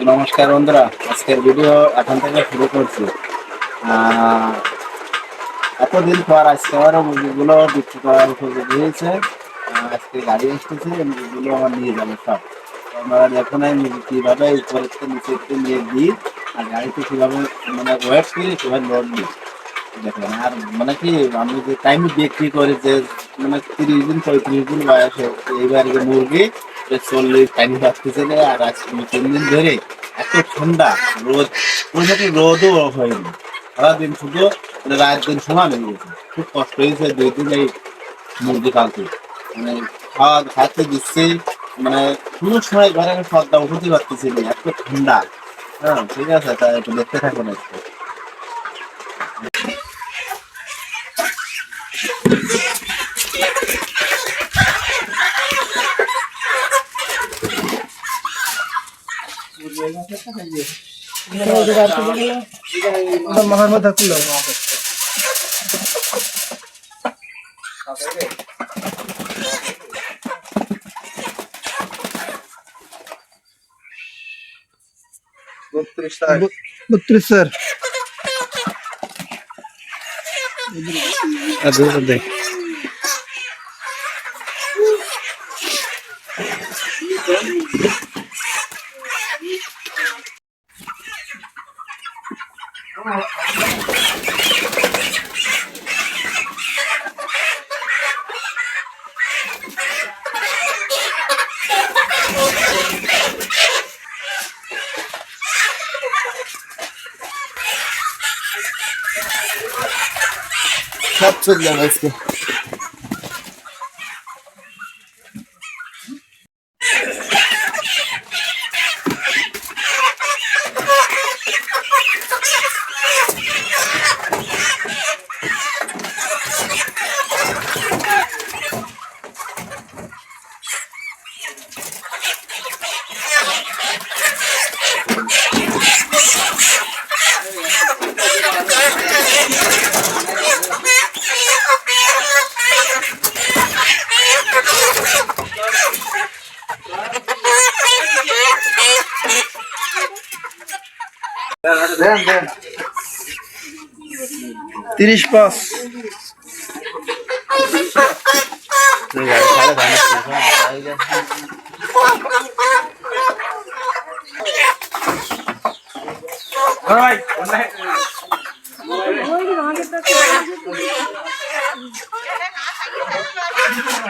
নমস্কার বন্ধুরা, আজকের ভিডিও এখন থেকে শুরু করছি। এতদিন পর আজকে আবারও মুরগিগুলো বিক্রি করার সুযোগ হয়েছে। আজকে গাড়ি এসেছে, মুরগিগুলো আমার নিয়ে যাবে সব। তো আমরা দেখুন এই মুরগি কীভাবে উপরে থেকে নিচে থেকে নিয়ে দিই আর গাড়িতে কীভাবে মানে ওয়েট করি, কীভাবে লোড দিই দেখুন। আর মানে কি আমি যে টাইমে বিক্রি করি যে মানে 30 দিন 35 দিন বয়সে এইবার যে মুরগি 40 টাইম বাঁচতেছে না। আর আজ 3 দিন ধরে এত ঠান্ডা রোদ, কোনো রোদও হয়নি, সারাদিন শুধু মানে রাত দিন সমান হয়ে গেছে। খুব কষ্ট হয়েছে 2 দিন এই মুরগি পালতে। মানে খাওয়া খাইতে দিচ্ছি, মানে কোনো সময় ঘরে আমি পর্দা উঠতে পারতেছি না, এত ঠান্ডা। হ্যাঁ ঠিক আছে, তাই একটু দেখতে থাকুন একটু। মাথার মধ্যে খুললো 32 স্যার। সব চলে যাবে আজকে। দেন দেন 35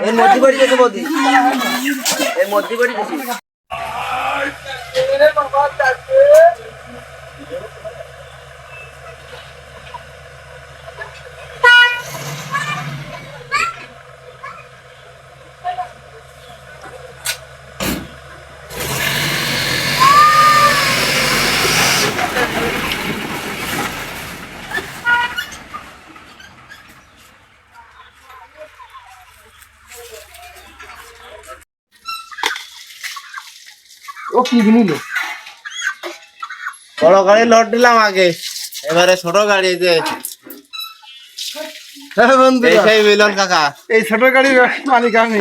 এই মধ্যে বাড়ি গেছে বৌদি, এই মধ্যে বাড়ি গেছে। ও কি নিল? বড় গাড়ি লোড দিলাম আগে, এবারে ছোট গাড়ি যে হ্যাঁ বন্ধুরা, সেই মিলন কাকা, এই ছোট গাড়ির মালিক আমি।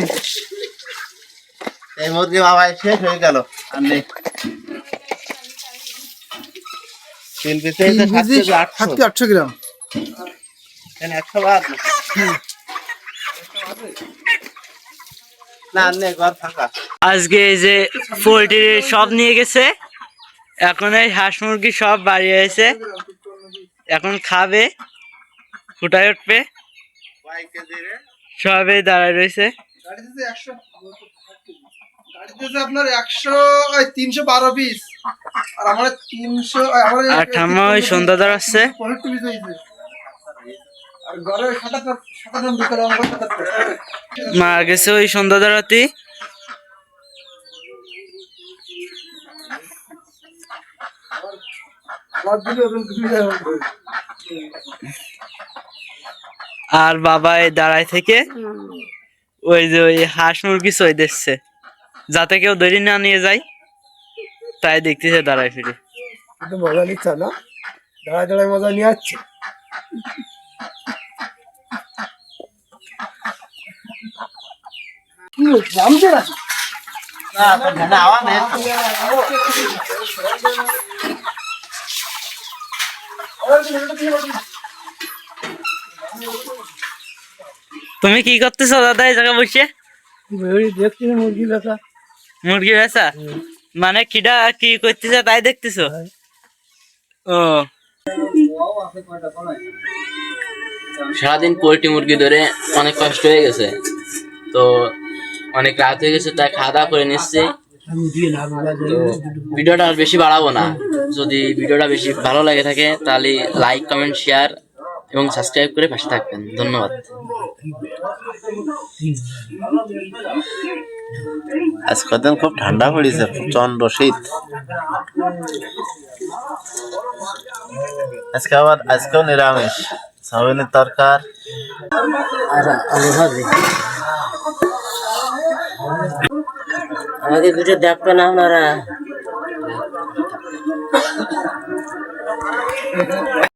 এই মুরগি বাবা শেষ হয়ে গেল। আর নেই 3 পিসে 800 গ্রাম। 100 বাদ না, নেই ঘর ফাঁকা। আজকে এই যে পোল্ট্রি সব নিয়ে গেছে, এখন এই হাঁস মুরগি সব বাড়ি হয়েছে, এখন খাবে, ফুটায় উঠবে, সবই দাঁড়ায় রয়েছে। আপনার 312 পিস আর আমার 300 আর ঠাম্মা ওই সন্ধ্যা দাঁড়াচ্ছে। আর ঘরে 77 ভিতরে আমার 77 মা গেছে ওই সন্ধ্যা দাঁড়াতে। আর বাবা এই দাঁড়ায় থেকে ওই যে ওই হাঁস মুরগি সই দিচ্ছে, যাতে কেউ দেরি না নিয়ে যায়, তাই দেখতেছে দাঁড়ায় ফিরে। মজা নিচ্ছে না, দাঁড়ায় দাঁড়ায় মজা নিয়ে যাচ্ছে। কি নামছে না তুমি কি করতেছো দাদা এই জায়গা বসে? দেখছি মুরগি বেচা। মুরগি বেচা? মানে কিডা কি করতেছে তাই দেখতেছো? ও সারাদিন পোল্ট্রি মুরগি ধরে অনেক কষ্ট হয়ে গেছে, তো অনেক রাত হয়ে গেছে, তাই খাওয়া দাওয়া করে নিচ্ছি। তো ভিডিওটা আর বেশি বাড়াবো না। যদি ভিডিওটা বেশি ভালো লাগে থাকে তাহলে লাইক, কমেন্ট, শেয়ার এবং সাবস্ক্রাইব করে পাশে থাকবেন। ধন্যবাদ। আজ কদিন খুব ঠান্ডা পড়েছে, প্রচন্ড শীত। আজকেও নিরামিষ, সয়াবিনের তরকার আর আলু ভাজি। আমাকে দুটো দেখবে না আপনারা?